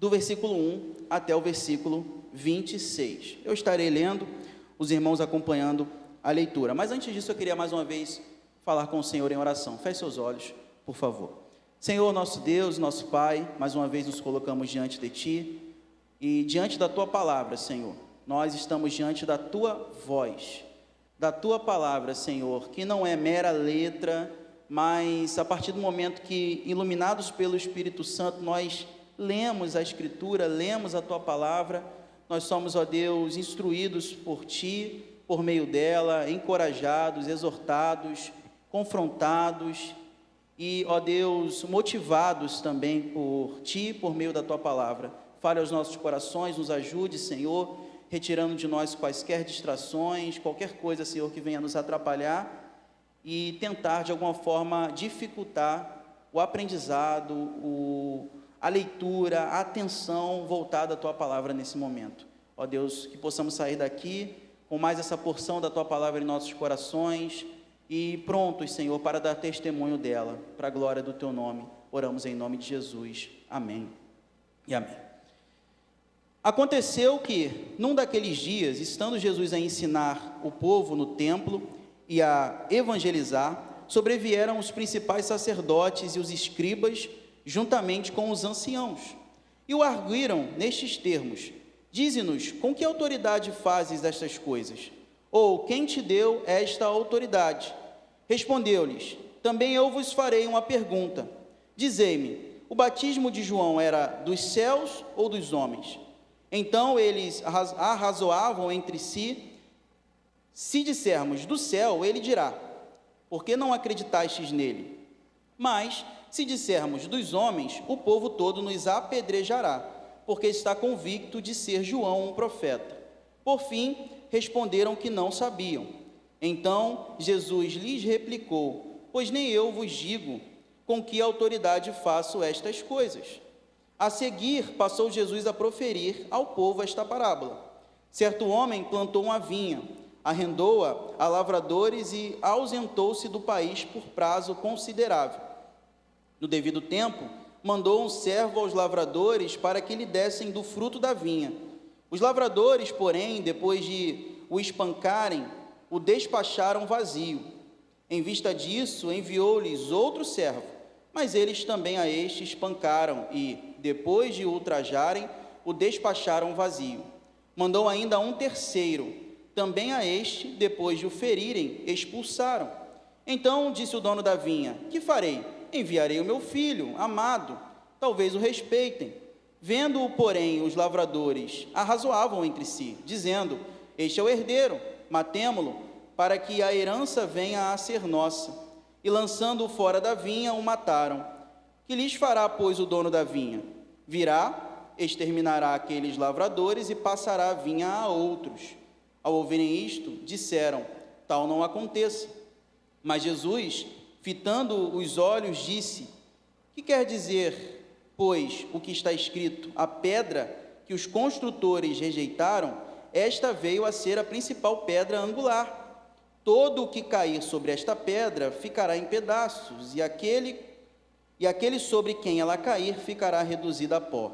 do versículo 1 até o versículo 26. Eu estarei lendo, os irmãos acompanhando a leitura. Mas antes disso, eu queria mais uma vez falar com o Senhor em oração. Feche seus olhos, por favor. Senhor, nosso Deus, nosso Pai, mais uma vez nos colocamos diante de Ti e diante da Tua palavra, Senhor. Nós estamos diante da Tua voz, da Tua palavra, Senhor, que não é mera letra, mas a partir do momento que, iluminados pelo Espírito Santo, nós lemos a Escritura, lemos a Tua palavra, nós somos, ó Deus, instruídos por Ti, por meio dela, encorajados, exortados, confrontados e, ó Deus, motivados também por Ti, por meio da Tua palavra. Fale aos nossos corações, nos ajude, Senhor, retirando de nós quaisquer distrações, qualquer coisa, Senhor, que venha nos atrapalhar e tentar, de alguma forma, dificultar o aprendizado, a leitura, a atenção voltada à Tua palavra nesse momento. Ó Deus, que possamos sair daqui com mais essa porção da Tua palavra em nossos corações e prontos, Senhor, para dar testemunho dela, para a glória do Teu nome. Oramos em nome de Jesus. Amém e amém. Aconteceu que, num daqueles dias, estando Jesus a ensinar o povo no templo e a evangelizar, sobrevieram os principais sacerdotes e os escribas, juntamente com os anciãos, e o arguíram nestes termos: dize-nos, com que autoridade fazes estas coisas? Ou quem te deu esta autoridade? Respondeu-lhes: também eu vos farei uma pergunta. Dizei-me, o batismo de João era dos céus ou dos homens? Então eles arrazoavam entre si. Se dissermos do céu, ele dirá: por que não acreditastes nele? Mas, se dissermos dos homens, o povo todo nos apedrejará, porque está convicto de ser João um profeta. Por fim, responderam que não sabiam. Então Jesus lhes replicou: pois nem eu vos digo com que autoridade faço estas coisas. A seguir, passou Jesus a proferir ao povo esta parábola. Certo homem plantou uma vinha, arrendou-a a lavradores e ausentou-se do país por prazo considerável. No devido tempo, mandou um servo aos lavradores para que lhe dessem do fruto da vinha. Os lavradores, porém, depois de o espancarem, o despacharam vazio. Em vista disso, enviou-lhes outro servo, mas eles também a este espancaram e, depois de o ultrajarem, o despacharam vazio. Mandou ainda um terceiro, também a este, depois de o ferirem, expulsaram. Então disse o dono da vinha: que farei? Enviarei o meu filho, amado, talvez o respeitem. Vendo-o, porém, os lavradores arrazoavam entre si, dizendo: este é o herdeiro, matemo-lo, para que a herança venha a ser nossa. E lançando-o fora da vinha, o mataram. Que lhes fará, pois, o dono da vinha? Virá, exterminará aqueles lavradores e passará a vinha a outros. Ao ouvirem isto, disseram: tal não aconteça. Mas Jesus, fitando os olhos, disse: que quer dizer, pois, o que está escrito? A pedra que os construtores rejeitaram, esta veio a ser a principal pedra angular. Todo o que cair sobre esta pedra ficará em pedaços, e aquele sobre quem ela cair ficará reduzido a pó.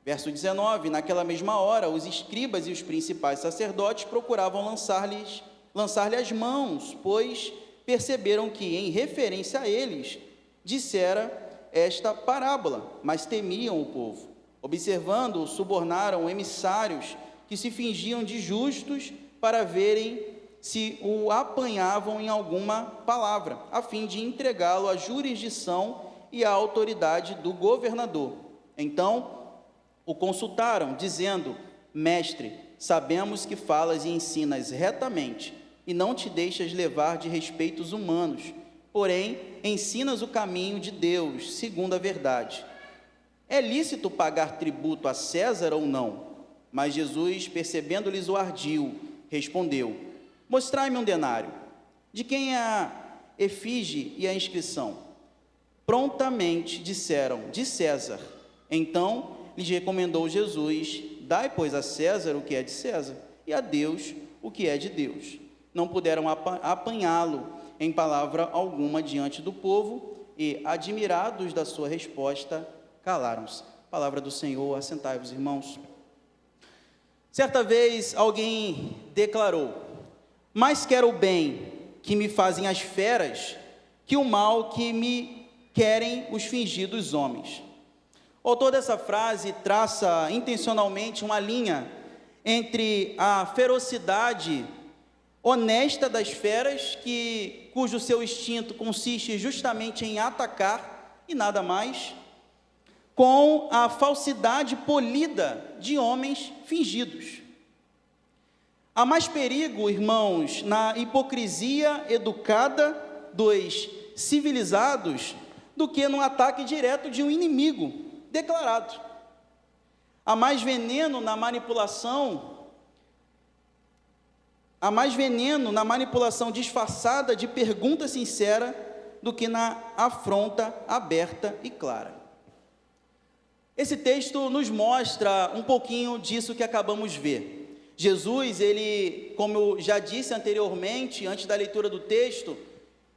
Verso 19, naquela mesma hora, os escribas e os principais sacerdotes procuravam lançar-lhe as mãos, pois perceberam que, em referência a eles, dissera esta parábola, mas temiam o povo. Observando-o, subornaram emissários que se fingiam de justos para verem se o apanhavam em alguma palavra, a fim de entregá-lo à jurisdição e à autoridade do governador. Então o consultaram, dizendo: mestre, sabemos que falas e ensinas retamente, e não te deixas levar de respeitos humanos, porém ensinas o caminho de Deus, segundo a verdade. É lícito pagar tributo a César ou não? Mas Jesus, percebendo-lhes o ardil, respondeu: mostrai-me um denário. De quem é a efígie e a inscrição? Prontamente disseram: de César. Então lhes recomendou Jesus: dai, pois, a César o que é de César, e a Deus o que é de Deus. Não puderam apanhá-lo em palavra alguma diante do povo, e, admirados da sua resposta, calaram-se. Palavra do Senhor, assentai-vos, irmãos. Certa vez alguém declarou: mais quero o bem que me fazem as feras, que o mal que me querem os fingidos homens. O autor dessa frase traça intencionalmente uma linha entre a ferocidade honesta das feras, cujo seu instinto consiste justamente em atacar e nada mais, com a falsidade polida de homens fingidos. Há mais perigo, irmãos, na hipocrisia educada dos civilizados do que no ataque direto de um inimigo declarado. Há mais veneno na manipulação disfarçada de pergunta sincera do que na afronta aberta e clara. Esse texto nos mostra um pouquinho disso que acabamos de ver. Jesus, ele, como eu já disse anteriormente, antes da leitura do texto,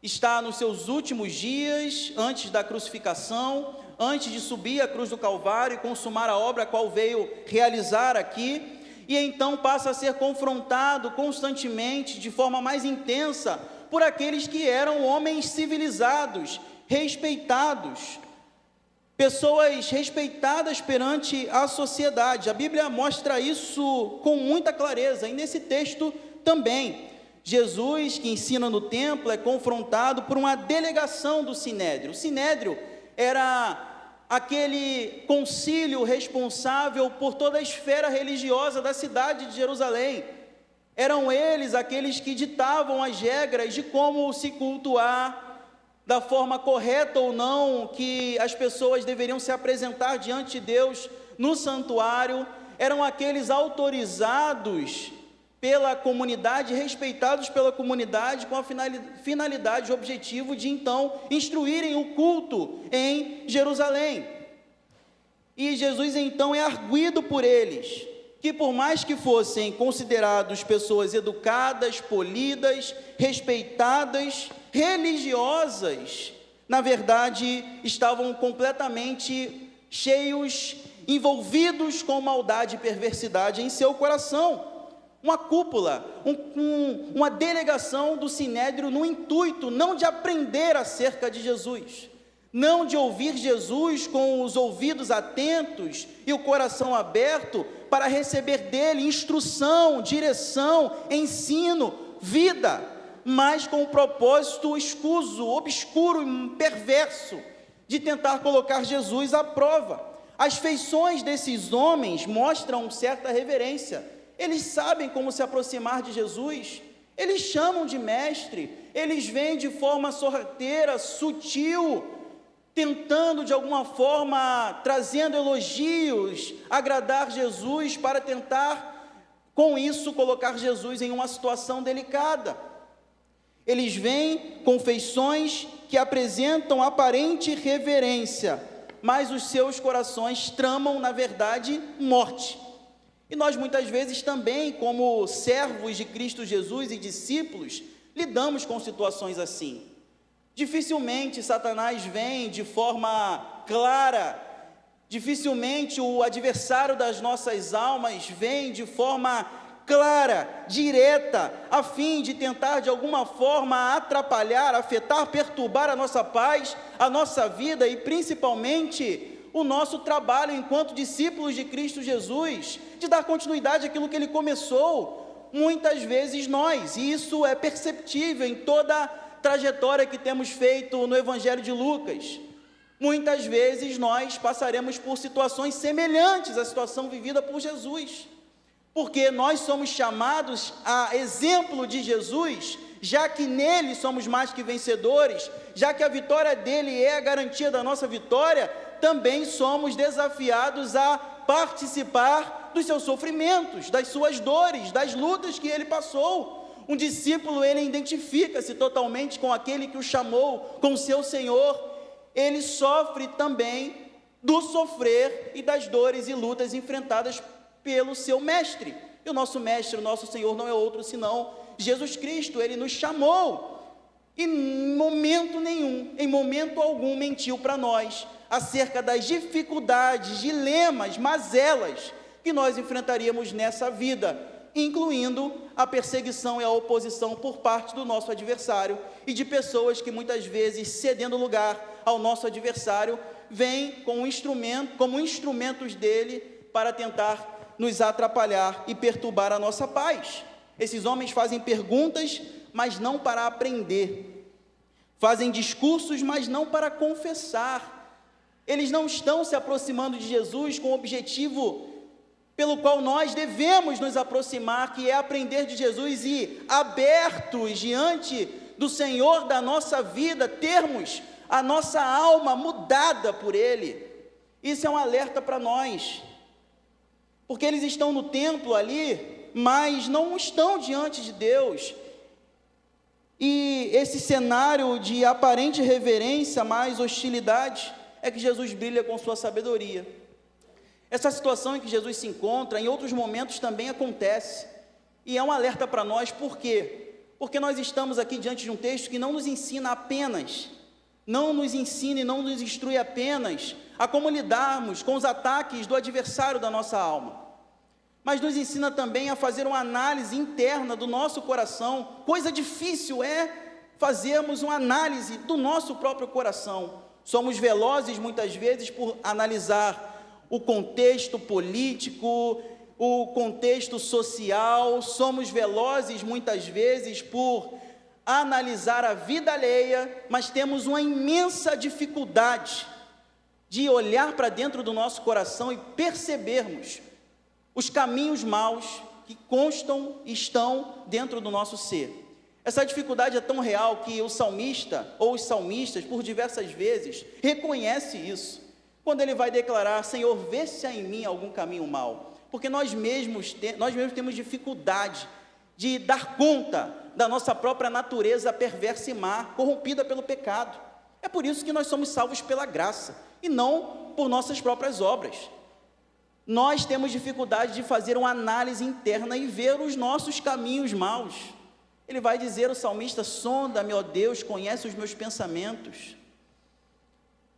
está nos seus últimos dias, antes da crucificação, antes de subir à cruz do Calvário e consumar a obra a qual veio realizar aqui, e então passa a ser confrontado constantemente, de forma mais intensa, por aqueles que eram homens civilizados, respeitados, pessoas respeitadas perante a sociedade. A Bíblia mostra isso com muita clareza, e nesse texto também. Jesus, que ensina no templo, é confrontado por uma delegação do Sinédrio. O Sinédrio era aquele concílio responsável por toda a esfera religiosa da cidade de Jerusalém. Eram eles aqueles que ditavam as regras de como se cultuar, da forma correta ou não, que as pessoas deveriam se apresentar diante de Deus no santuário. Eram aqueles autorizados pela comunidade, respeitados pela comunidade, com a finalidade, o objetivo de então instruírem o culto em Jerusalém. E Jesus então é arguido por eles, que por mais que fossem considerados pessoas educadas, polidas, respeitadas, religiosas, na verdade estavam completamente cheios, envolvidos com maldade e perversidade em seu coração. Uma cúpula, uma delegação do Sinédrio no intuito não de aprender acerca de Jesus, não de ouvir Jesus com os ouvidos atentos e o coração aberto para receber dele instrução, direção, ensino, vida, mas com o propósito escuso, obscuro e perverso de tentar colocar Jesus à prova. As feições desses homens mostram certa reverência. Eles sabem como se aproximar de Jesus, eles chamam de mestre, eles vêm de forma sorrateira, sutil, tentando de alguma forma, trazendo elogios, agradar Jesus, para tentar, com isso, colocar Jesus em uma situação delicada. Eles vêm com feições que apresentam aparente reverência, mas os seus corações tramam, na verdade, morte. E nós muitas vezes também, como servos de Cristo Jesus e discípulos, lidamos com situações assim. Dificilmente Satanás vem de forma clara, dificilmente o adversário das nossas almas vem de forma clara, direta, a fim de tentar de alguma forma atrapalhar, afetar, perturbar a nossa paz, a nossa vida e principalmente o nosso trabalho enquanto discípulos de Cristo Jesus, de dar continuidade àquilo que ele começou, muitas vezes nós, e isso é perceptível em toda a trajetória que temos feito no Evangelho de Lucas. Muitas vezes nós passaremos por situações semelhantes à situação vivida por Jesus, porque nós somos chamados a exemplo de Jesus, já que nele somos mais que vencedores, já que a vitória dele é a garantia da nossa vitória, também somos desafiados a participar dos seus sofrimentos, das suas dores, das lutas que ele passou. Um discípulo, ele identifica-se totalmente com aquele que o chamou, com seu Senhor. Ele sofre também do sofrer e das dores e lutas enfrentadas pelo seu mestre. E o nosso mestre, o nosso Senhor, não é outro senão Jesus Cristo. Ele nos chamou e em momento nenhum, em momento algum, mentiu para nós, acerca das dificuldades, dilemas, mazelas que nós enfrentaríamos nessa vida, incluindo a perseguição e a oposição por parte do nosso adversário e de pessoas que muitas vezes, cedendo lugar ao nosso adversário, vêm como instrumentos dele para tentar nos atrapalhar e perturbar a nossa paz. Esses homens fazem perguntas, mas não para aprender. Fazem discursos, mas não para confessar. Eles não estão se aproximando de Jesus com o objetivo pelo qual nós devemos nos aproximar, que é aprender de Jesus e, abertos diante do Senhor da nossa vida, termos a nossa alma mudada por Ele. Isso é um alerta para nós, porque eles estão no templo ali, mas não estão diante de Deus. E esse cenário de aparente reverência, mais hostilidade, é que Jesus brilha com sua sabedoria. Essa situação em que Jesus se encontra, em outros momentos também acontece, e é um alerta para nós. Por quê? Porque nós estamos aqui diante de um texto que não nos ensina apenas, não nos ensina e não nos instrui apenas a como lidarmos com os ataques do adversário da nossa alma, mas nos ensina também a fazer uma análise interna do nosso coração. Coisa difícil é fazermos uma análise do nosso próprio coração. Somos velozes muitas vezes por analisar o contexto político, o contexto social, somos velozes muitas vezes por analisar a vida alheia, mas temos uma imensa dificuldade de olhar para dentro do nosso coração e percebermos os caminhos maus que constam e estão dentro do nosso ser. Essa dificuldade é tão real que o salmista, ou os salmistas, por diversas vezes, reconhece isso, quando ele vai declarar: Senhor, vê se há em mim algum caminho mau, porque nós mesmos temos dificuldade de dar conta da nossa própria natureza perversa e má, corrompida pelo pecado. É por isso que nós somos salvos pela graça, e não por nossas próprias obras. Nós temos dificuldade de fazer uma análise interna e ver os nossos caminhos maus. Ele vai dizer, o salmista: sonda-me, ó Deus, conhece os meus pensamentos.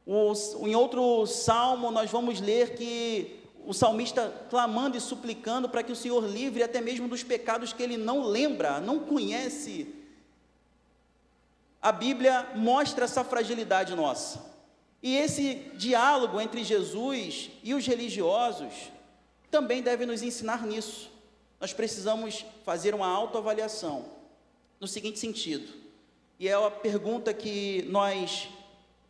Em outro salmo, nós vamos ler que o salmista clamando e suplicando para que o Senhor livre até mesmo dos pecados que ele não lembra, não conhece. A Bíblia mostra essa fragilidade nossa. E esse diálogo entre Jesus e os religiosos também deve nos ensinar nisso. Nós precisamos fazer uma autoavaliação no seguinte sentido, e é a pergunta que nós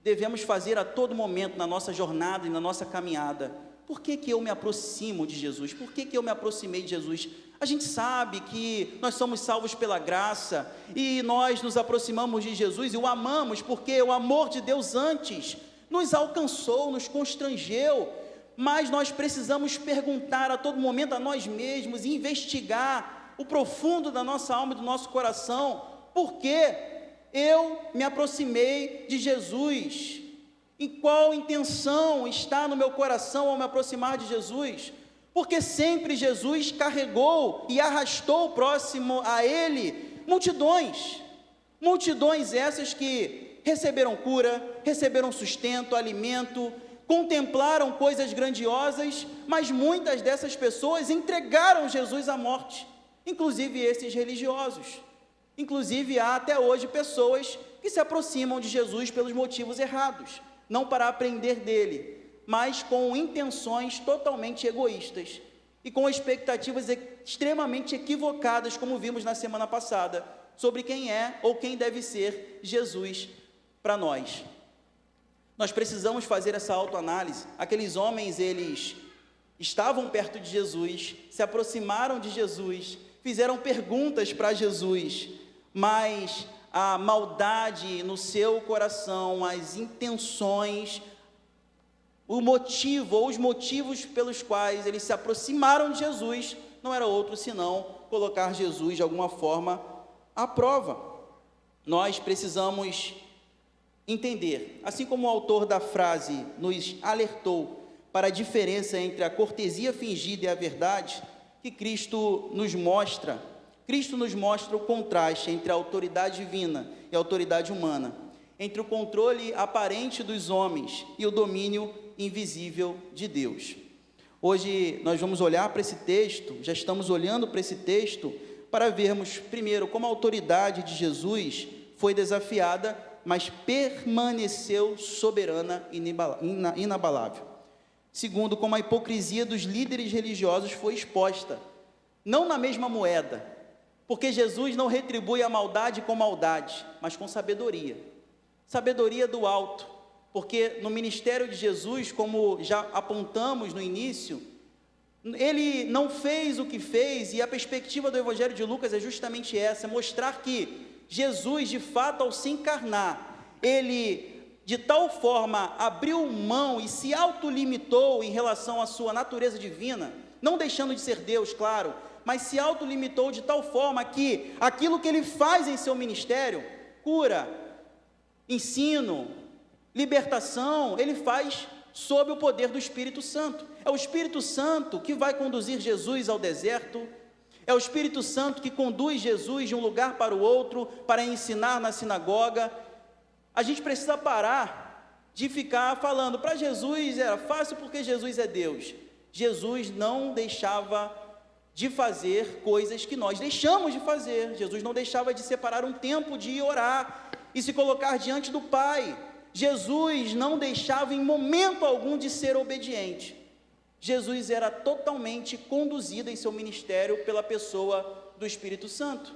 devemos fazer a todo momento na nossa jornada e na nossa caminhada: por que eu me aproximo de Jesus? Por que eu me aproximei de Jesus? A gente sabe que nós somos salvos pela graça, e nós nos aproximamos de Jesus e o amamos, porque o amor de Deus antes nos alcançou, nos constrangeu, mas nós precisamos perguntar a todo momento a nós mesmos, e investigar o profundo da nossa alma e do nosso coração: por que eu me aproximei de Jesus? Em qual intenção está no meu coração ao me aproximar de Jesus? Porque sempre Jesus carregou e arrastou próximo a Ele multidões essas que receberam cura, receberam sustento, alimento, contemplaram coisas grandiosas, mas muitas dessas pessoas entregaram Jesus à morte, inclusive esses religiosos. Inclusive há até hoje pessoas que se aproximam de Jesus pelos motivos errados, não para aprender dele, mas com intenções totalmente egoístas e com expectativas extremamente equivocadas, como vimos na semana passada, sobre quem é ou quem deve ser Jesus para nós. Nós precisamos fazer essa autoanálise. Aqueles homens, eles estavam perto de Jesus, se aproximaram de Jesus, fizeram perguntas para Jesus, mas a maldade no seu coração, as intenções, o motivo ou os motivos pelos quais eles se aproximaram de Jesus não era outro senão colocar Jesus de alguma forma à prova. Nós precisamos entender, assim como o autor da frase nos alertou para a diferença entre a cortesia fingida e a verdade, que Cristo nos mostra o contraste entre a autoridade divina e a autoridade humana. entre o controle aparente dos homens e o domínio invisível de Deus. Hoje nós vamos olhar para esse texto, já estamos olhando para esse texto, para vermos, primeiro, como a autoridade de Jesus foi desafiada, mas permaneceu soberana e inabalável. Segundo, como a hipocrisia dos líderes religiosos foi exposta, não na mesma moeda, porque Jesus não retribui a maldade com maldade, mas com sabedoria. Sabedoria do alto, porque no ministério de Jesus, como já apontamos no início, ele não fez o que fez, e a perspectiva do Evangelho de Lucas é justamente essa, é mostrar que Jesus, de fato, ao se encarnar, ele de tal forma abriu mão e se autolimitou em relação à sua natureza divina, não deixando de ser Deus, claro, mas se autolimitou de tal forma que aquilo que ele faz em seu ministério, cura, ensino, libertação, ele faz sob o poder do Espírito Santo. É o Espírito Santo que vai conduzir Jesus ao deserto, é o Espírito Santo que conduz Jesus de um lugar para o outro, para ensinar na sinagoga. A gente precisa parar de ficar falando, para Jesus era fácil porque Jesus é Deus. Jesus não deixava de fazer coisas que nós deixamos de fazer. Jesus não deixava de separar um tempo de orar e se colocar diante do Pai. Jesus não deixava em momento algum de ser obediente. Jesus era totalmente conduzido em seu ministério pela pessoa do Espírito Santo.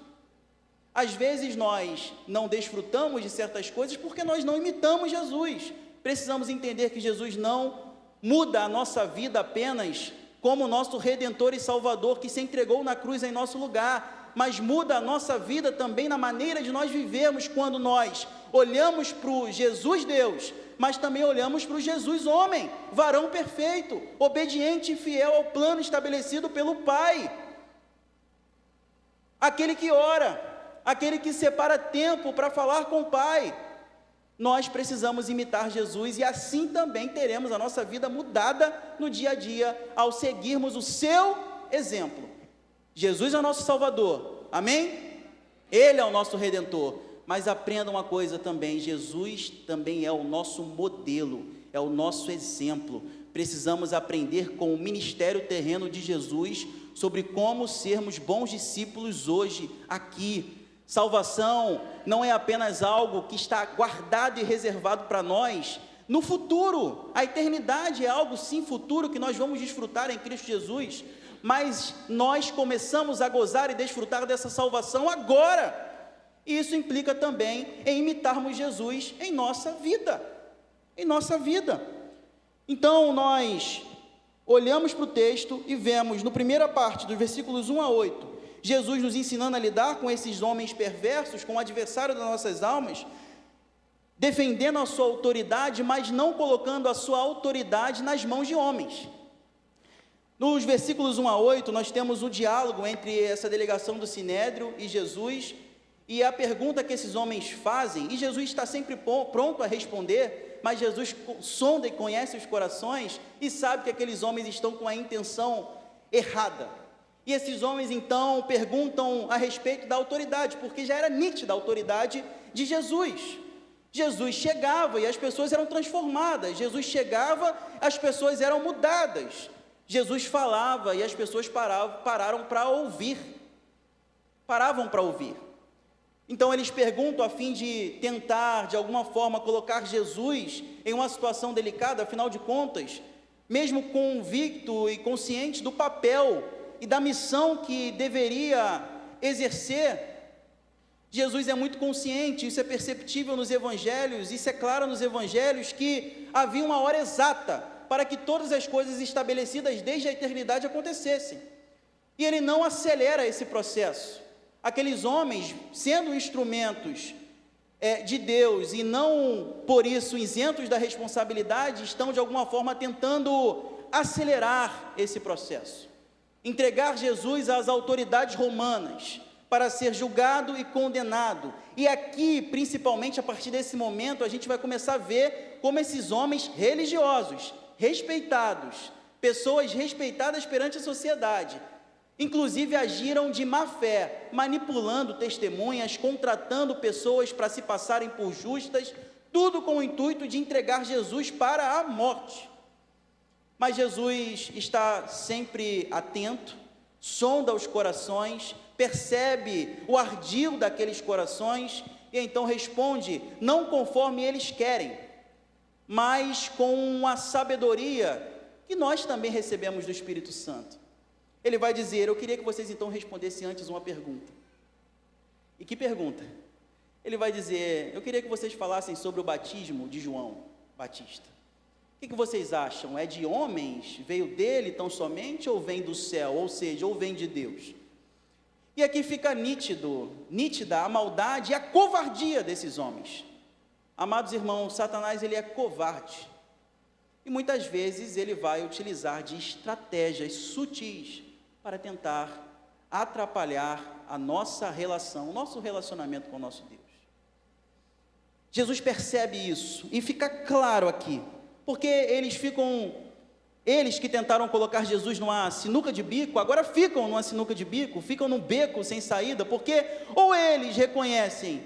Às vezes nós não desfrutamos de certas coisas porque nós não imitamos Jesus. Precisamos entender que Jesus não muda a nossa vida apenas como nosso Redentor e Salvador que se entregou na cruz em nosso lugar, mas muda a nossa vida também na maneira de nós vivermos quando nós olhamos para o Jesus Deus, mas também olhamos para o Jesus homem, varão perfeito, obediente e fiel ao plano estabelecido pelo Pai, aquele que ora, aquele que separa tempo para falar com o Pai. Nós precisamos imitar Jesus e assim também teremos a nossa vida mudada no dia a dia, ao seguirmos o seu exemplo. Jesus é o nosso Salvador, amém? Ele é o nosso Redentor, mas aprenda uma coisa também, Jesus também é o nosso modelo, é o nosso exemplo. Precisamos aprender com o ministério terreno de Jesus sobre como sermos bons discípulos hoje, aqui. Salvação não é apenas algo que está guardado e reservado para nós no futuro. A eternidade é algo sim futuro que nós vamos desfrutar em Cristo Jesus, mas nós começamos a gozar e desfrutar dessa salvação agora. E isso implica também em imitarmos Jesus em nossa vida, Então nós olhamos para o texto e vemos, na primeira parte, dos versículos 1 a 8, Jesus nos ensinando a lidar com esses homens perversos, com o adversário das nossas almas, defendendo a sua autoridade, mas não colocando a sua autoridade nas mãos de homens. Nos versículos 1 a 8, nós temos o diálogo entre essa delegação do Sinédrio e Jesus, e a pergunta que esses homens fazem, e Jesus está sempre pronto a responder, mas Jesus sonda e conhece os corações, e sabe que aqueles homens estão com a intenção errada. E esses homens então perguntam a respeito da autoridade, porque já era nítida a autoridade de Jesus. Jesus chegava e as pessoas eram transformadas, Jesus chegava, as pessoas eram mudadas, Jesus falava e as pessoas paravam para ouvir. Então eles perguntam a fim de tentar, de alguma forma, colocar Jesus em uma situação delicada, afinal de contas, mesmo convicto e consciente do papel e da missão que deveria exercer, Jesus é muito consciente, isso é perceptível nos evangelhos, isso é claro nos evangelhos, que havia uma hora exata para que todas as coisas estabelecidas desde a eternidade acontecessem, e ele não acelera esse processo. Aqueles homens, sendo instrumentos de Deus e não por isso isentos da responsabilidade, estão de alguma forma tentando acelerar esse processo. Entregar Jesus às autoridades romanas para ser julgado e condenado. E aqui, principalmente a partir desse momento, a gente vai começar a ver como esses homens religiosos, respeitados, pessoas respeitadas perante a sociedade, inclusive agiram de má fé, manipulando testemunhas, contratando pessoas para se passarem por justas, tudo com o intuito de entregar Jesus para a morte. Mas Jesus está sempre atento, sonda os corações, percebe o ardil daqueles corações, e então responde, não conforme eles querem, mas com a sabedoria que nós também recebemos do Espírito Santo. Ele vai dizer, eu queria que vocês então respondessem antes uma pergunta. E que pergunta? Ele vai dizer, eu queria que vocês falassem sobre o batismo de João Batista. O que vocês acham? É de homens? Veio dele tão somente ou vem do céu? Ou seja, ou vem de Deus? E aqui fica nítida a maldade e a covardia desses homens. Amados irmãos, Satanás ele é covarde. E muitas vezes ele vai utilizar de estratégias sutis para tentar atrapalhar a nossa relação, o nosso relacionamento com o nosso Deus. Jesus percebe isso e fica claro aqui, porque eles que tentaram colocar Jesus numa sinuca de bico, agora ficam numa sinuca de bico, ficam num beco sem saída, porque ou eles reconhecem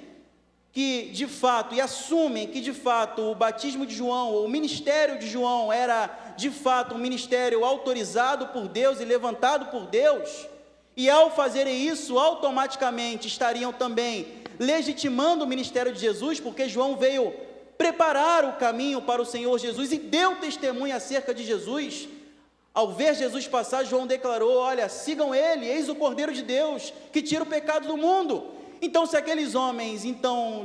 que de fato, e assumem que de fato o batismo de João, ou o ministério de João era de fato um ministério autorizado por Deus e levantado por Deus, e ao fazerem isso, automaticamente estariam também legitimando o ministério de Jesus, porque João veio preparar o caminho para o Senhor Jesus e deu testemunho acerca de Jesus. Ao ver Jesus passar, João declarou, olha, sigam ele, eis o Cordeiro de Deus, que tira o pecado do mundo. Então, se aqueles homens,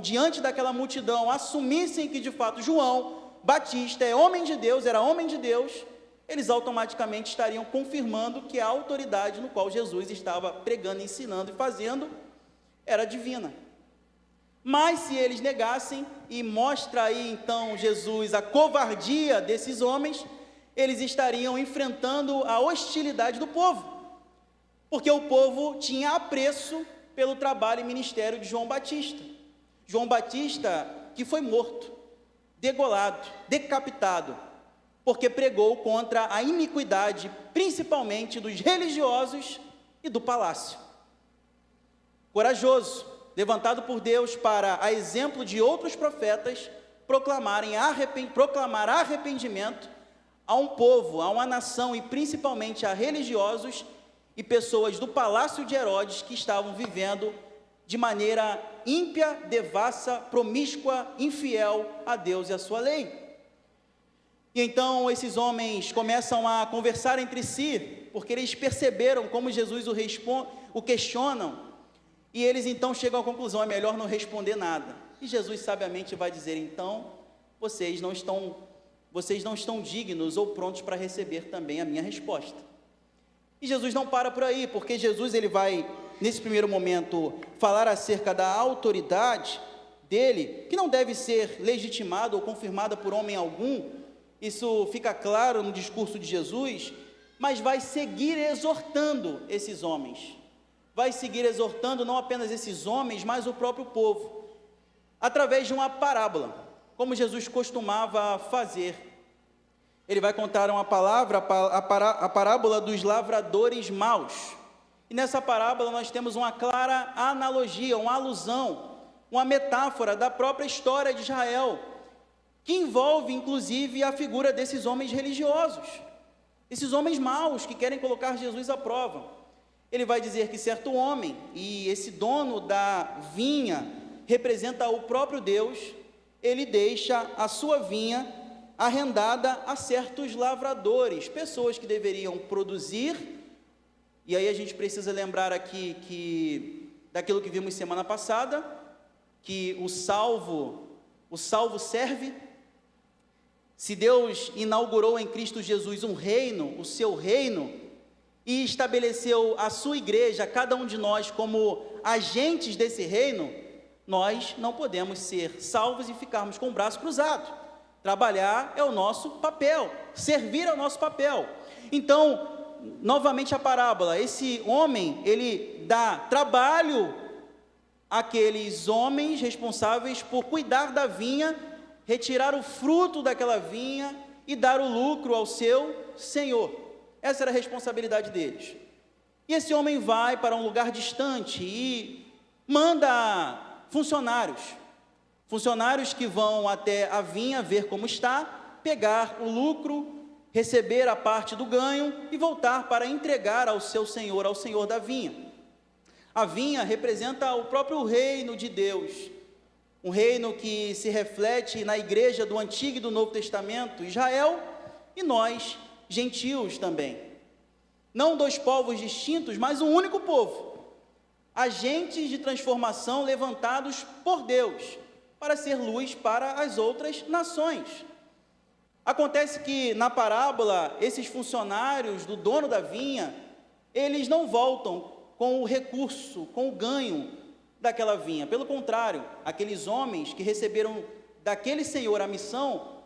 diante daquela multidão, assumissem que de fato João Batista é homem de Deus, era homem de Deus, eles automaticamente estariam confirmando que a autoridade no qual Jesus estava pregando, ensinando e fazendo, era divina. Mas se eles negassem, e mostra aí então Jesus a covardia desses homens, eles estariam enfrentando a hostilidade do povo, porque o povo tinha apreço pelo trabalho e ministério de João Batista. João Batista que foi morto, degolado, decapitado, porque pregou contra a iniquidade, principalmente dos religiosos e do palácio. Corajoso, levantado por Deus para, a exemplo de outros profetas, proclamar arrependimento a um povo, a uma nação e principalmente a religiosos e pessoas do palácio de Herodes que estavam vivendo de maneira ímpia, devassa, promíscua, infiel a Deus e a sua lei. E então esses começam a conversar entre si, porque eles perceberam como Jesus o questionam, e eles então chegam à conclusão, é melhor não responder nada. E Jesus sabiamente vai dizer, então, vocês não estão dignos ou prontos para receber também a minha resposta. E Jesus não para por aí, porque Jesus ele vai, nesse primeiro momento, falar acerca da autoridade dele, que não deve ser legitimada ou confirmada por homem algum. Isso fica claro no discurso de Jesus, mas vai seguir exortando esses homens. Vai seguir exortando não apenas esses homens, mas o próprio povo, através de uma parábola, como Jesus costumava fazer. Ele vai contar a parábola dos lavradores maus. E nessa parábola nós temos uma clara analogia, uma alusão, uma metáfora da própria história de Israel, que envolve inclusive a figura desses homens religiosos, esses homens maus que querem colocar Jesus à prova. Ele vai dizer que certo homem, e esse dono da vinha representa o próprio Deus, ele deixa a sua vinha arrendada a certos lavradores, pessoas que deveriam produzir, e aí a gente precisa lembrar aqui daquilo que vimos semana passada, que o salvo serve. Se Deus inaugurou em Cristo Jesus um reino, o seu reino, e estabeleceu a sua igreja, cada um de nós como agentes desse reino, nós não podemos ser salvos e ficarmos com o braço cruzado. Trabalhar é o nosso papel, servir é o nosso papel. Então, novamente a parábola, esse homem, ele dá trabalho àqueles homens responsáveis por cuidar da vinha, retirar o fruto daquela vinha e dar o lucro ao seu senhor. Essa era a responsabilidade deles. E esse homem vai para um lugar distante e manda funcionários Funcionários que vão até a vinha ver como está, pegar o lucro, receber a parte do ganho e voltar para entregar ao seu senhor, ao senhor da vinha. A vinha representa o próprio reino de Deus, um reino que se reflete na igreja do Antigo e do Novo Testamento, Israel e nós, gentios também. Não dois povos distintos, mas um único povo, agentes de transformação levantados por Deus, para ser luz para as outras nações. Acontece que na parábola, esses funcionários do dono da vinha, eles não voltam com o recurso, com o ganho daquela vinha. Pelo contrário, aqueles homens que receberam daquele senhor a missão,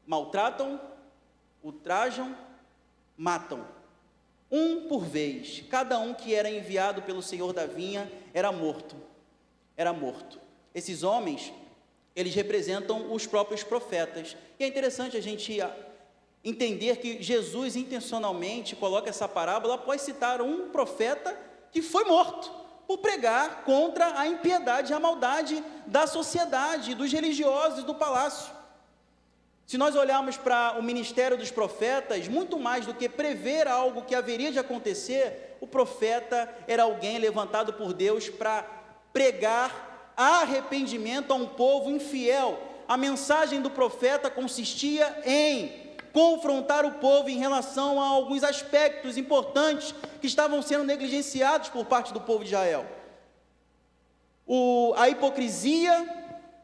maltratam, ultrajam, matam. Um por vez, cada um que era enviado pelo senhor da vinha era morto. Era morto. Esses homens, eles representam os próprios profetas. E é interessante a gente entender que Jesus intencionalmente coloca essa parábola após citar um profeta que foi morto por pregar contra a impiedade e a maldade da sociedade, dos religiosos do palácio. Se nós olharmos para o ministério dos profetas, muito mais do que prever algo que haveria de acontecer, o profeta era alguém levantado por Deus para pregar arrependimento a um povo infiel. A mensagem do profeta consistia em confrontar o povo em relação a alguns aspectos importantes que estavam sendo negligenciados por parte do povo de Israel. A hipocrisia.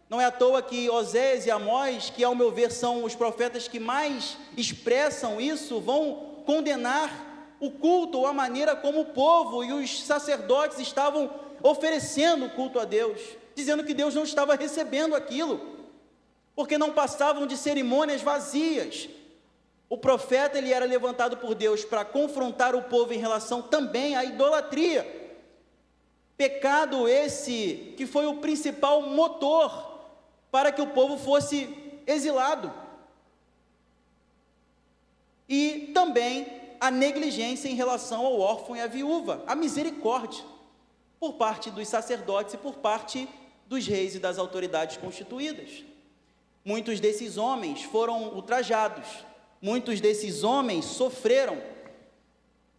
Não é à toa que Oséias e Amós, que ao meu ver são os profetas que mais expressam isso, vão condenar o culto ou a maneira como o povo e os sacerdotes estavam oferecendo o culto a Deus, dizendo que Deus não estava recebendo aquilo, porque não passavam de cerimônias vazias. O profeta, ele era levantado por Deus para confrontar o povo em relação também à idolatria. Pecado esse que foi o principal motor para que o povo fosse exilado. E também a negligência em relação ao órfão e à viúva, a misericórdia, por parte dos sacerdotes e por parte dos reis e das autoridades constituídas. Muitos desses homens foram ultrajados, muitos desses homens sofreram.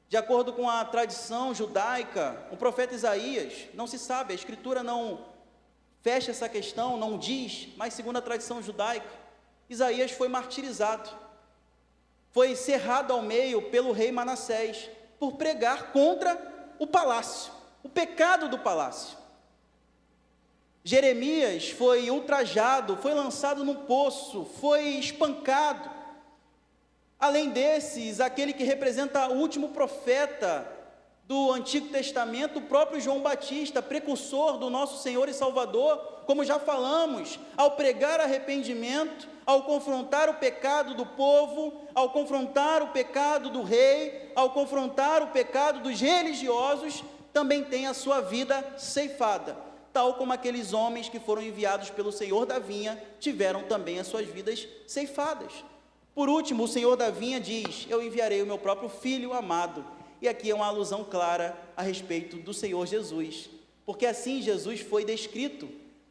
De acordo com a tradição judaica, o profeta Isaías, não se sabe, a escritura não fecha essa questão, não diz, mas segundo a tradição judaica, Isaías foi martirizado, foi cerrado ao meio pelo rei Manassés, por pregar contra o palácio, o pecado do palácio. Jeremias foi ultrajado, foi lançado num poço, foi espancado. Além desses, aquele que representa o último profeta do Antigo Testamento, o próprio João Batista, precursor do nosso Senhor e Salvador, como já falamos, ao pregar arrependimento, ao confrontar o pecado do povo, ao confrontar o pecado do rei, ao confrontar o pecado dos religiosos, também tem a sua vida ceifada, tal como aqueles homens que foram enviados pelo Senhor da vinha, tiveram também as suas vidas ceifadas. Por último, o Senhor da vinha diz: eu enviarei o meu próprio Filho amado. E aqui é uma alusão clara a respeito do Senhor Jesus, porque assim Jesus foi descrito,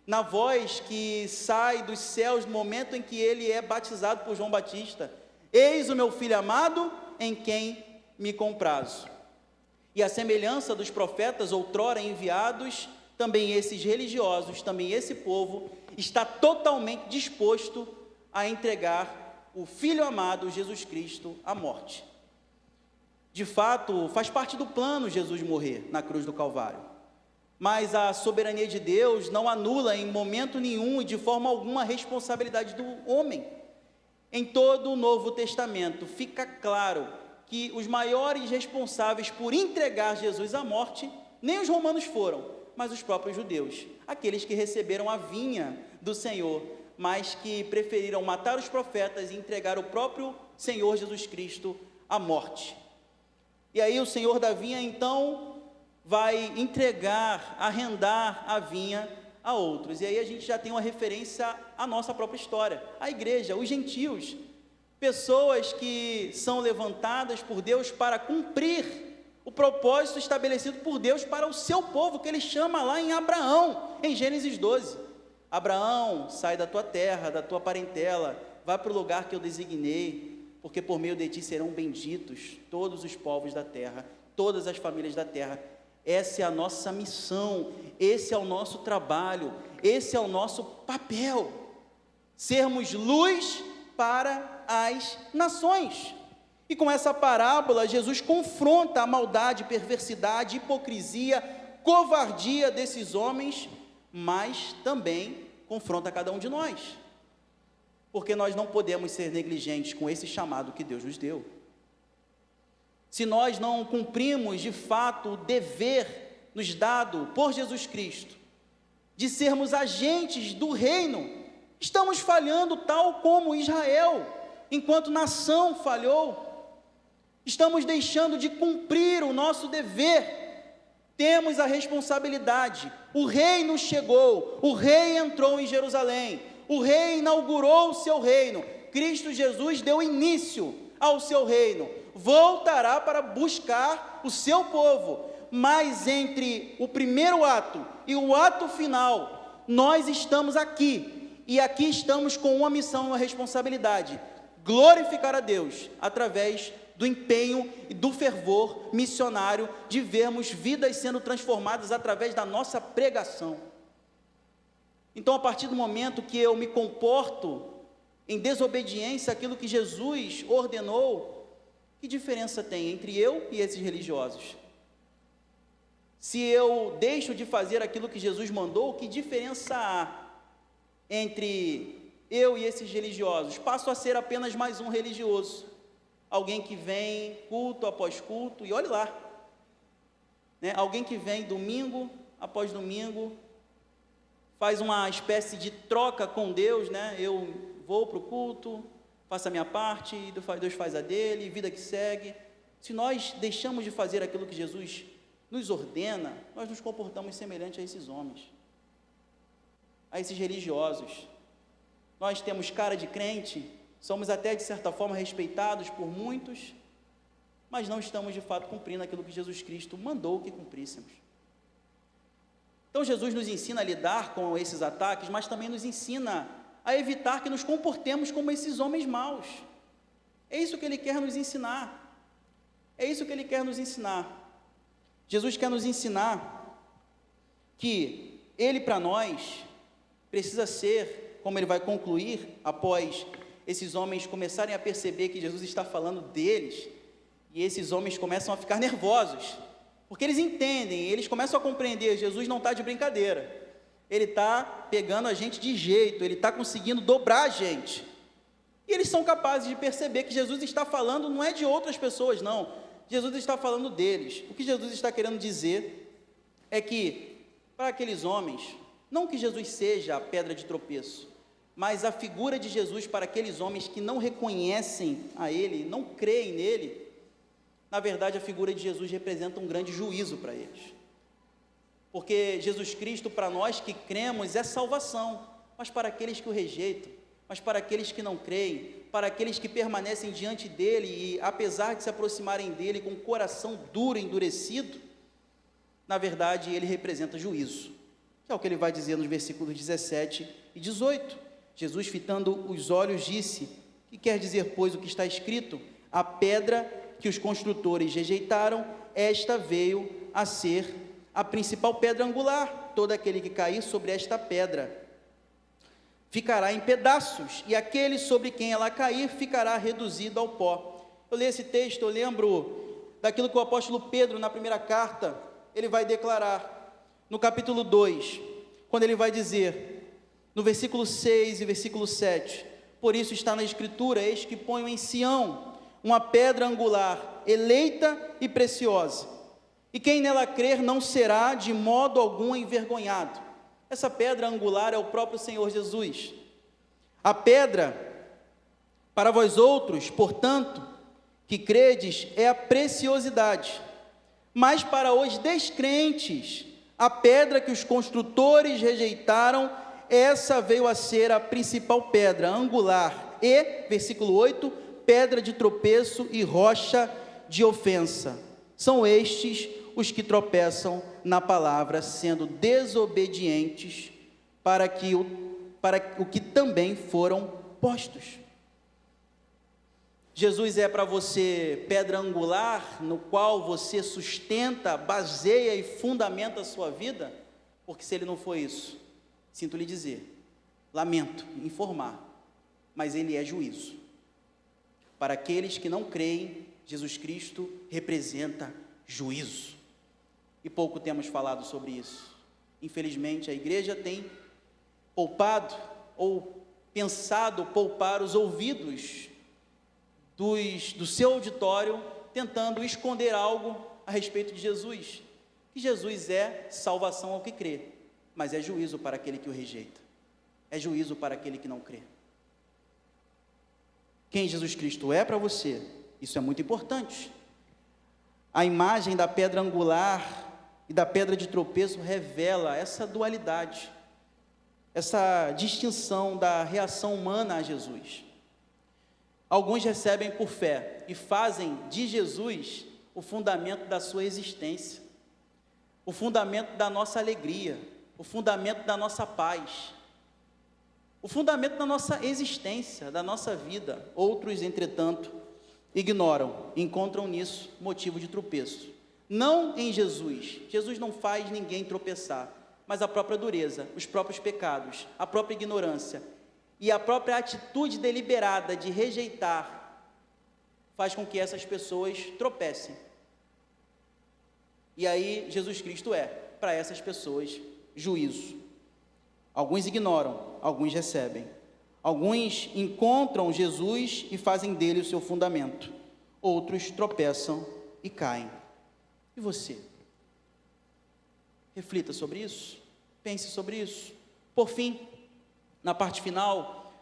na voz que sai dos céus no momento em que ele é batizado por João Batista: eis o meu Filho amado, em quem me comprazo. E a semelhança dos profetas outrora enviados, também esses religiosos, também esse povo, está totalmente disposto a entregar o Filho amado, Jesus Cristo, à morte. De fato, faz parte do plano Jesus morrer na cruz do Calvário, mas a soberania de Deus não anula em momento nenhum e de forma alguma a responsabilidade do homem. Em todo o Novo Testamento fica claro que os maiores responsáveis por entregar Jesus à morte, nem os romanos foram, mas os próprios judeus, aqueles que receberam a vinha do Senhor, mas que preferiram matar os profetas e entregar o próprio Senhor Jesus Cristo à morte. E aí o Senhor da vinha, então, vai entregar, arrendar a vinha a outros. E aí a gente já tem uma referência à nossa própria história, a igreja, os gentios, pessoas que são levantadas por Deus para cumprir o propósito estabelecido por Deus para o seu povo, que ele chama lá em Abraão, em Gênesis 12. Abraão, sai da tua terra, da tua parentela, vai para o lugar que eu designei, porque por meio de ti serão benditos todos os povos da terra, todas as famílias da terra. Essa é a nossa missão, esse é o nosso trabalho, esse é o nosso papel, sermos luz para as nações. E com essa parábola, Jesus confronta a maldade, perversidade, hipocrisia, covardia desses homens, mas também confronta cada um de nós, porque nós não podemos ser negligentes com esse chamado que Deus nos deu. Se nós não cumprimos de fato o dever nos dado por Jesus Cristo, de sermos agentes do reino, estamos falhando tal como Israel, enquanto nação falhou. Estamos deixando de cumprir o nosso dever. Temos a responsabilidade. O reino chegou, o rei entrou em Jerusalém, o rei inaugurou o seu reino, Cristo Jesus deu início ao seu reino, voltará para buscar o seu povo, mas entre o primeiro ato e o ato final, nós estamos aqui, e aqui estamos com uma missão e uma responsabilidade: glorificar a Deus através do empenho e do fervor missionário, de vermos vidas sendo transformadas através da nossa pregação. Então, a partir do momento que eu me comporto em desobediência àquilo que Jesus ordenou, que diferença tem entre eu e esses religiosos? Se eu deixo de fazer aquilo que Jesus mandou, que diferença há entre eu e esses religiosos? Passo a ser apenas mais um religioso, alguém que vem culto após culto, e olhe lá, né? Alguém que vem domingo após domingo, faz uma espécie de troca com Deus, né? Eu vou para o culto, faço a minha parte, Deus faz a dele, vida que segue. Se nós deixamos de fazer aquilo que Jesus nos ordena, nós nos comportamos semelhante a esses homens, a esses religiosos. Nós temos cara de crente, somos até de certa forma respeitados por muitos, mas não estamos de fato cumprindo aquilo que Jesus Cristo mandou que cumpríssemos. Então Jesus nos ensina a lidar com esses ataques, mas também nos ensina a evitar que nos comportemos como esses homens maus. É isso que Ele quer nos ensinar. É isso que Ele quer nos ensinar. Jesus quer nos ensinar que Ele, para nós, precisa ser, como Ele vai concluir, após esses homens começarem a perceber que Jesus está falando deles, e esses homens começam a ficar nervosos, porque eles entendem, eles começam a compreender: Jesus não está de brincadeira, Ele está pegando a gente de jeito, Ele está conseguindo dobrar a gente, e eles são capazes de perceber que Jesus está falando não é de outras pessoas, não, Jesus está falando deles. O que Jesus está querendo dizer é que, para aqueles homens, não que Jesus seja a pedra de tropeço, mas a figura de Jesus para aqueles homens que não reconhecem a Ele, não creem nele, na verdade a figura de Jesus representa um grande juízo para eles, porque Jesus Cristo, para nós que cremos, é salvação, mas para aqueles que o rejeitam, mas para aqueles que não creem, para aqueles que permanecem diante dele e, apesar de se aproximarem dele com o coração duro e endurecido, na verdade ele representa juízo, que é o que ele vai dizer nos versículos 17 e 18. Jesus, fitando os olhos, disse: que quer dizer, pois, o que está escrito? A pedra que os construtores rejeitaram, esta veio a ser a principal pedra angular. Todo aquele que cair sobre esta pedra ficará em pedaços, e aquele sobre quem ela cair ficará reduzido ao pó. Eu leio esse texto, eu lembro daquilo que o apóstolo Pedro, na primeira carta, ele vai declarar, no capítulo 2, quando ele vai dizer, no versículo 6 e versículo 7, por isso está na Escritura: eis que ponho em Sião uma pedra angular, eleita e preciosa, e quem nela crer não será de modo algum envergonhado. Essa pedra angular é o próprio Senhor Jesus. A pedra, para vós outros, portanto, que credes, é a preciosidade, mas para os descrentes, a pedra que os construtores rejeitaram, essa veio a ser a principal pedra angular, e, versículo 8, pedra de tropeço e rocha de ofensa. São estes os que tropeçam na palavra, sendo desobedientes para o que também foram postos. Jesus é para você pedra angular, no qual você sustenta, baseia e fundamenta a sua vida? Porque se ele não for isso, sinto lhe dizer, lamento informar, mas ele é juízo. Para aqueles que não creem, Jesus Cristo representa juízo. E pouco temos falado sobre isso. Infelizmente, a igreja tem poupado ou pensado poupar os ouvidos do seu auditório, tentando esconder algo a respeito de Jesus. Que Jesus é salvação ao que crê, mas é juízo para aquele que o rejeita. É juízo para aquele que não crê. Quem Jesus Cristo é para você, isso é muito importante. A imagem da pedra angular e da pedra de tropeço revela essa dualidade, essa distinção da reação humana a Jesus. Alguns recebem por fé e fazem de Jesus o fundamento da sua existência, o fundamento da nossa alegria, o fundamento da nossa paz, o fundamento da nossa existência, da nossa vida. Outros, entretanto, ignoram, encontram nisso motivo de tropeço. Não em Jesus. Jesus não faz ninguém tropeçar, mas a própria dureza, os próprios pecados, a própria ignorância e a própria atitude deliberada de rejeitar faz com que essas pessoas tropecem. E aí Jesus Cristo é, para essas pessoas, juízo. Alguns ignoram, alguns recebem. Alguns encontram Jesus e fazem dele o seu fundamento. Outros tropeçam e caem. E você? Reflita sobre isso, pense sobre isso. Por fim, na parte final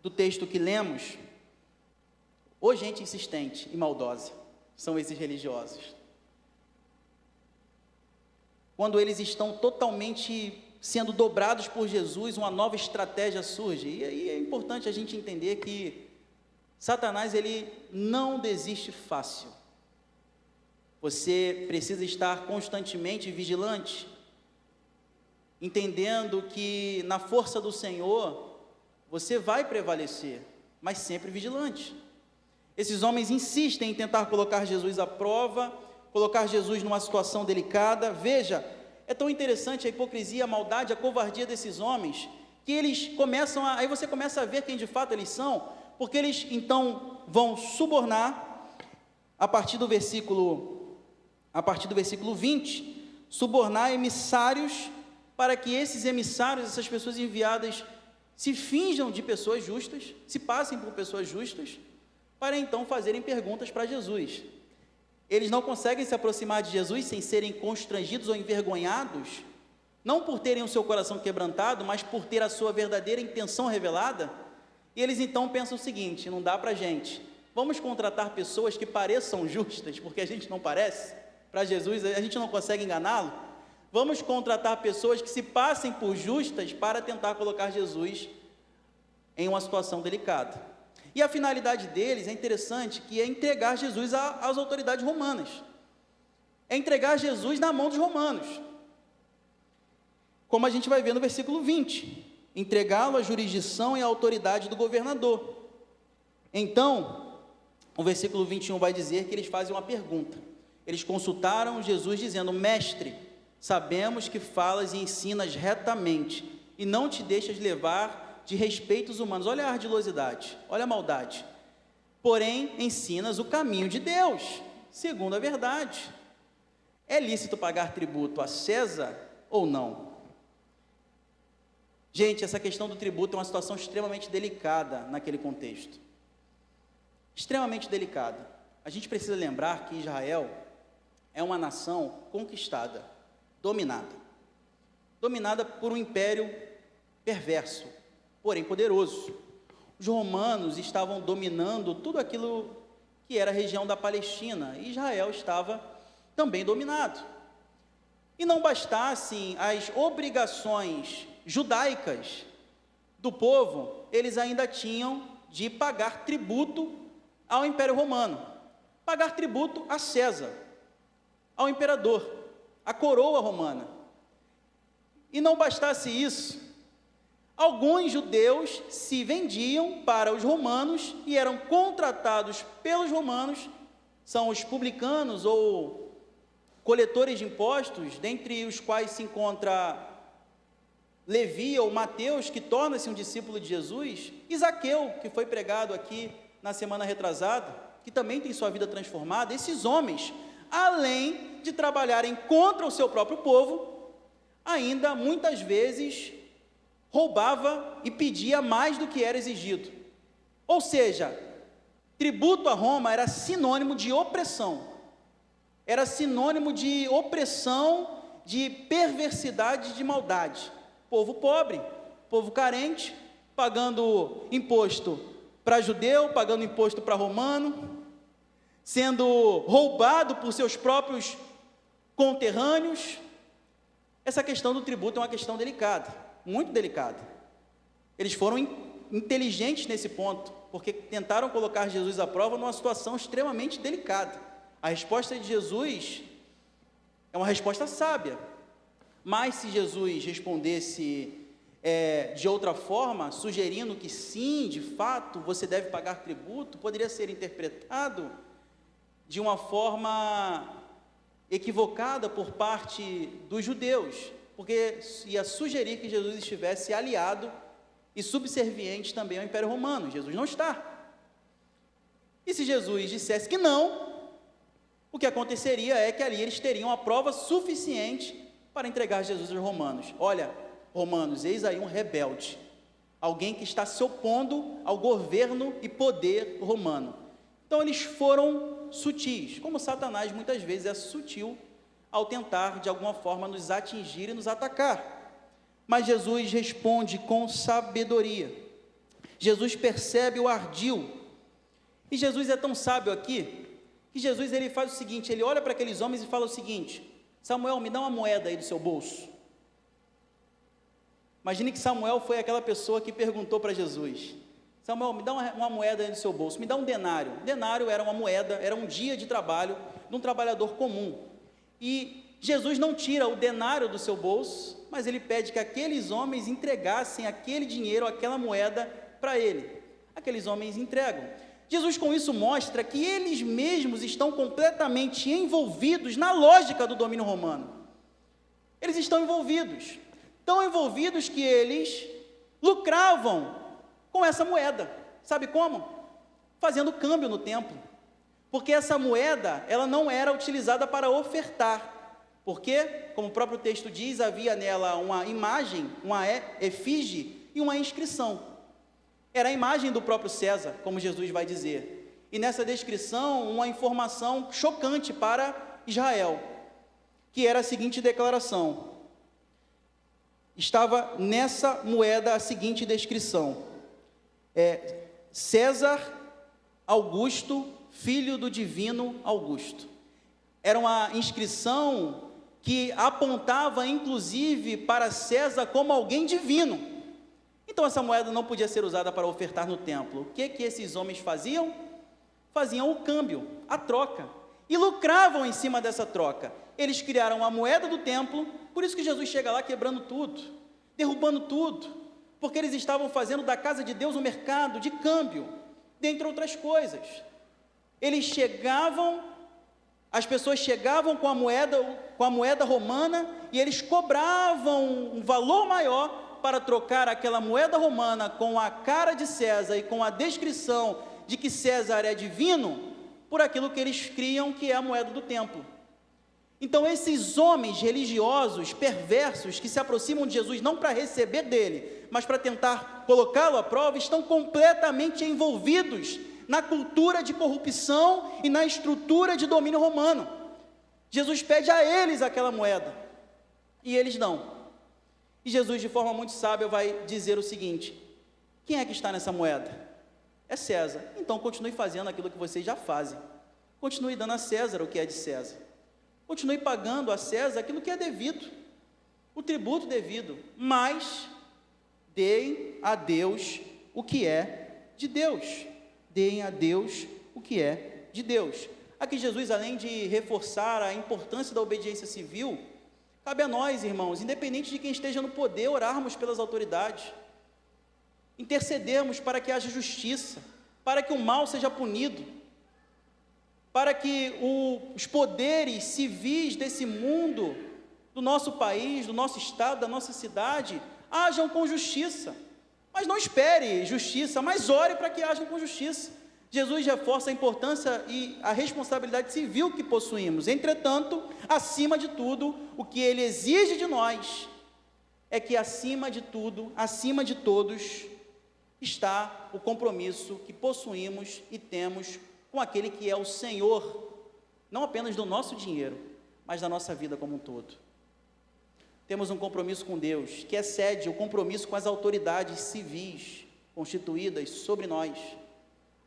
do texto que lemos, ô gente insistente e maldosa, são esses religiosos. Quando eles estão totalmente sendo dobrados por Jesus, uma nova estratégia surge. E aí é importante a gente entender que Satanás, ele não desiste fácil. Você precisa estar constantemente vigilante, entendendo que na força do Senhor, você vai prevalecer, mas sempre vigilante. Esses homens insistem em tentar colocar Jesus à prova, colocar Jesus numa situação delicada. Veja, é tão interessante a hipocrisia, a maldade, a covardia desses homens, que eles começam aí você começa a ver quem de fato eles são, porque eles então vão subornar, a partir do versículo 20, subornar emissários, para que esses emissários, essas pessoas enviadas, se finjam de pessoas justas, se passem por pessoas justas, para então fazerem perguntas para Jesus. Eles não conseguem se aproximar de Jesus sem serem constrangidos ou envergonhados, não por terem o seu coração quebrantado, mas por ter a sua verdadeira intenção revelada. E eles então pensam o seguinte: não dá para a gente, vamos contratar pessoas que pareçam justas, porque a gente não parece, para Jesus a gente não consegue enganá-lo. Vamos contratar pessoas que se passem por justas para tentar colocar Jesus em uma situação delicada. E a finalidade deles é interessante, que é entregar Jesus às autoridades romanas, é entregar Jesus na mão dos romanos, como a gente vai ver no versículo 20, entregá-lo à jurisdição e à autoridade do governador. Então, o versículo 21 vai dizer que eles fazem uma pergunta. Eles consultaram Jesus dizendo: mestre, sabemos que falas e ensinas retamente, e não te deixas levar de respeitos humanos. Olha a ardilosidade, olha a maldade. Porém, ensinas o caminho de Deus, segundo a verdade. É lícito pagar tributo a César ou não? Gente, essa questão do tributo é uma situação extremamente delicada naquele contexto. Extremamente delicada. A gente precisa lembrar que Israel é uma nação conquistada, dominada por um império perverso, porém poderoso. Os romanos estavam dominando tudo aquilo que era a região da Palestina, e Israel estava também dominado. E não bastassem as obrigações judaicas do povo, eles ainda tinham de pagar tributo ao Império Romano, pagar tributo a César, ao imperador, a coroa romana. E não bastasse isso, alguns judeus se vendiam para os romanos e eram contratados pelos romanos, são os publicanos ou coletores de impostos, dentre os quais se encontra Levi ou Mateus, que torna-se um discípulo de Jesus, e Zaqueu, que foi pregado aqui na semana retrasada, que também tem sua vida transformada. Esses homens, além de trabalharem contra o seu próprio povo, ainda muitas vezes roubava e pedia mais do que era exigido. Ou seja, tributo a Roma era sinônimo de opressão, era sinônimo de opressão, de perversidade, de maldade. Povo pobre, povo carente, pagando imposto para judeu, pagando imposto para romano, sendo roubado por seus próprios conterrâneos. Essa questão do tributo é uma questão delicada, muito delicada. Eles foram inteligentes nesse ponto, porque tentaram colocar Jesus à prova numa situação extremamente delicada. A resposta de Jesus é uma resposta sábia, mas se Jesus respondesse de outra forma, sugerindo que sim, de fato, você deve pagar tributo, poderia ser interpretado de uma forma equivocada por parte dos judeus, porque ia sugerir que Jesus estivesse aliado e subserviente também ao Império Romano. Jesus não está. E se Jesus dissesse que não, o que aconteceria é que ali eles teriam a prova suficiente para entregar Jesus aos romanos. Olha, romanos, eis aí um rebelde, alguém que está se opondo ao governo e poder romano. Então eles foram sutis, como Satanás muitas vezes é sutil ao tentar de alguma forma nos atingir e nos atacar. Mas Jesus responde com sabedoria. Jesus percebe o ardil. E Jesus é tão sábio aqui, que Jesus ele faz o seguinte, ele olha para aqueles homens e fala o seguinte: Samuel, me dá uma moeda aí do seu bolso. Imagine que Samuel foi aquela pessoa que perguntou para Jesus: Samuel, me dá uma moeda aí do seu bolso, me dá um denário. Denário era uma moeda, era um dia de trabalho de um trabalhador comum. E Jesus não tira o denário do seu bolso, mas ele pede que aqueles homens entregassem aquele dinheiro, aquela moeda para ele. Aqueles homens entregam. Jesus com isso mostra que eles mesmos estão completamente envolvidos na lógica do domínio romano. Eles estão envolvidos, tão envolvidos que eles lucravam com essa moeda. Sabe como? Fazendo câmbio no templo. Porque essa moeda, ela não era utilizada para ofertar. Porque, como o próprio texto diz, havia nela uma imagem, uma efígie e uma inscrição. Era a imagem do próprio César, como Jesus vai dizer. E nessa descrição, uma informação chocante para Israel, que era a seguinte declaração. Estava nessa moeda a seguinte descrição: César Augusto, filho do divino Augusto. Era uma inscrição que apontava, inclusive, para César como alguém divino. Então, essa moeda não podia ser usada para ofertar no templo. O que esses homens faziam? Faziam o câmbio, a troca, e lucravam em cima dessa troca. Eles criaram a moeda do templo, por isso que Jesus chega lá quebrando tudo, derrubando tudo, porque eles estavam fazendo da casa de Deus um mercado de câmbio, dentre outras coisas. Eles chegavam, as pessoas chegavam com a moeda romana, e eles cobravam um valor maior para trocar aquela moeda romana com a cara de César e com a descrição de que César é divino, por aquilo que eles criam que é a moeda do templo. Então esses homens religiosos, perversos, que se aproximam de Jesus não para receber dele, mas para tentar colocá-lo à prova, estão completamente envolvidos na cultura de corrupção e na estrutura de domínio romano. Jesus pede a eles aquela moeda, e eles não. E Jesus, de forma muito sábia, vai dizer o seguinte: quem é que está nessa moeda? É César. Então continue fazendo aquilo que vocês já fazem. Continue dando a César o que é de César. Continue pagando a César aquilo que é devido, o tributo devido, mas deem a Deus o que é de Deus. Deem a Deus o que é de Deus. Aqui Jesus, além de reforçar a importância da obediência civil, cabe a nós, irmãos, independente de quem esteja no poder, orarmos pelas autoridades, intercedermos para que haja justiça, para que o mal seja punido, para que os poderes civis desse mundo, do nosso país, do nosso estado, da nossa cidade, hajam com justiça. Mas não espere justiça, mas ore para que hajam com justiça. Jesus reforça a importância e a responsabilidade civil que possuímos. Entretanto, acima de tudo, o que ele exige de nós é que acima de tudo, acima de todos, está o compromisso que possuímos e temos com aquele que é o Senhor, não apenas do nosso dinheiro, mas da nossa vida como um todo. Temos um compromisso com Deus, que excede o compromisso com as autoridades civis constituídas sobre nós.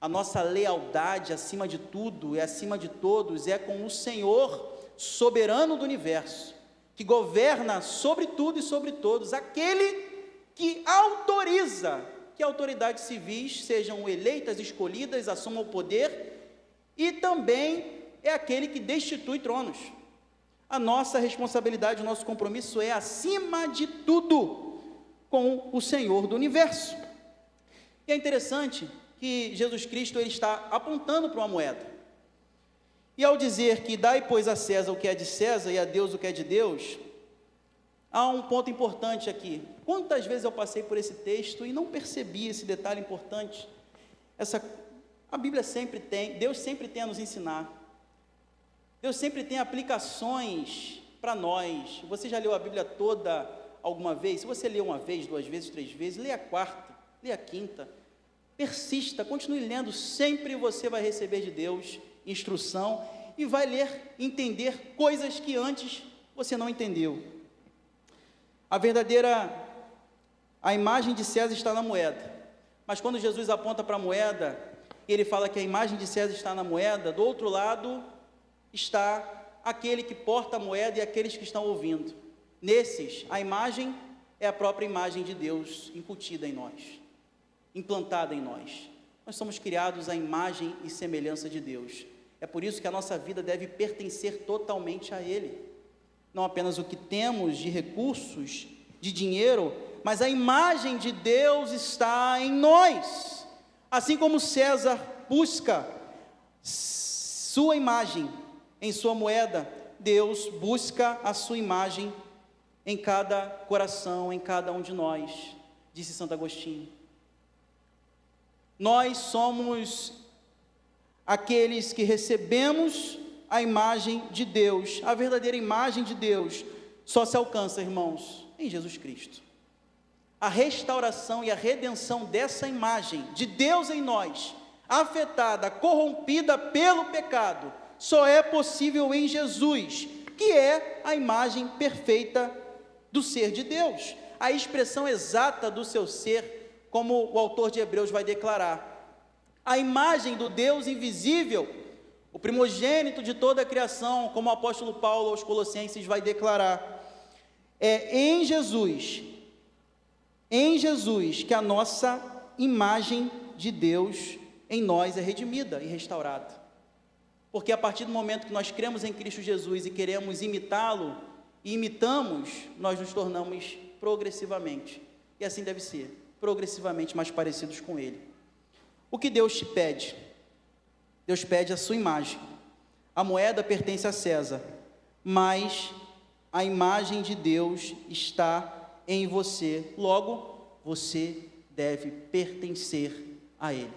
A nossa lealdade, acima de tudo e acima de todos, é com o Senhor, soberano do universo, que governa sobre tudo e sobre todos, aquele que autoriza que autoridades civis sejam eleitas, escolhidas, assumam o poder, e também é aquele que destitui tronos. A nossa responsabilidade, o nosso compromisso é, acima de tudo, com o Senhor do universo. E é interessante que Jesus Cristo ele está apontando para uma moeda. E ao dizer que dai, pois, a César o que é de César e a Deus o que é de Deus, há um ponto importante aqui. Quantas vezes eu passei por esse texto e não percebi esse detalhe importante? A Bíblia sempre tem, Deus sempre tem a nos ensinar. Deus sempre tem aplicações para nós. Você já leu a Bíblia toda alguma vez? Se você leu uma vez, 2 vezes, 3 vezes, leia a quarta, leia a quinta. Persista, continue lendo. Sempre você vai receber de Deus instrução e vai ler, entender coisas que antes você não entendeu. A imagem de César está na moeda, mas quando Jesus aponta para a moeda, ele fala que a imagem de César está na moeda, do outro lado está aquele que porta a moeda e aqueles que estão ouvindo. Nesses, a imagem é a própria imagem de Deus incutida em nós, implantada em nós. Nós somos criados à imagem e semelhança de Deus. É por isso que a nossa vida deve pertencer totalmente a Ele. Não apenas o que temos de recursos, de dinheiro, mas a imagem de Deus está em nós. Assim como César busca sua imagem em sua moeda, Deus busca a sua imagem em cada coração, em cada um de nós, disse Santo Agostinho. Nós somos aqueles que recebemos a imagem de Deus. A verdadeira imagem de Deus só se alcança, irmãos, em Jesus Cristo. A restauração e a redenção dessa imagem de Deus em nós, afetada, corrompida pelo pecado, só é possível em Jesus, que é a imagem perfeita do ser de Deus, a expressão exata do seu ser, como o autor de Hebreus vai declarar. A imagem do Deus invisível, o primogênito de toda a criação, como o apóstolo Paulo aos Colossenses vai declarar. É em Jesus que a nossa imagem de Deus em nós é redimida e restaurada. Porque a partir do momento que nós cremos em Cristo Jesus e queremos imitá-lo, e imitamos, nós nos tornamos progressivamente, e assim deve ser, progressivamente mais parecidos com Ele. O que Deus te pede? Deus pede a sua imagem. A moeda pertence a César, mas a imagem de Deus está em você, logo, você deve pertencer a Ele,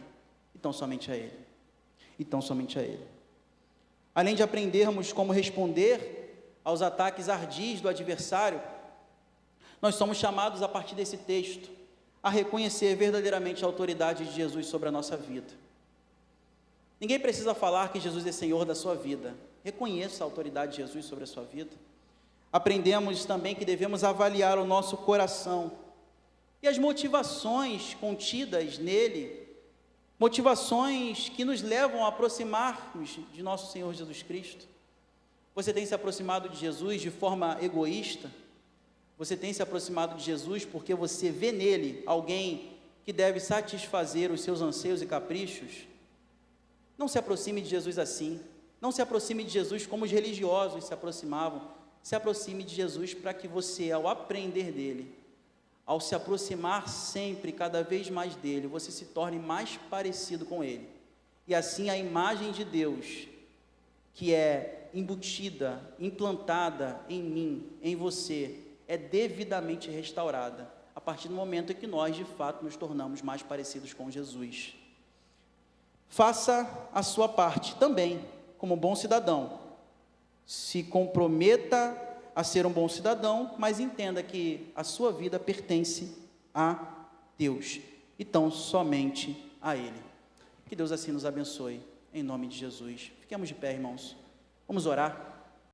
então somente a Ele, então somente a Ele. Além de aprendermos como responder aos ataques ardis do adversário, nós somos chamados a partir desse texto a reconhecer verdadeiramente a autoridade de Jesus sobre a nossa vida. Ninguém precisa falar que Jesus é Senhor da sua vida. Reconheça a autoridade de Jesus sobre a sua vida. Aprendemos também que devemos avaliar o nosso coração e as motivações contidas nele, motivações que nos levam a aproximar-nos de nosso Senhor Jesus Cristo. Você tem se aproximado de Jesus de forma egoísta? Você tem se aproximado de Jesus porque você vê nele alguém que deve satisfazer os seus anseios e caprichos? Não se aproxime de Jesus assim. Não se aproxime de Jesus como os religiosos se aproximavam. Se aproxime de Jesus para que você, ao aprender dele, ao se aproximar sempre, cada vez mais dele, você se torne mais parecido com ele. E assim a imagem de Deus, que é embutida, implantada em mim, em você, é devidamente restaurada, a partir do momento em que nós, de fato, nos tornamos mais parecidos com Jesus. Faça a sua parte também, como bom cidadão. Se comprometa a ser um bom cidadão, mas entenda que a sua vida pertence a Deus, e tão somente a Ele. Que Deus assim nos abençoe, em nome de Jesus. Fiquemos de pé, irmãos. Vamos orar.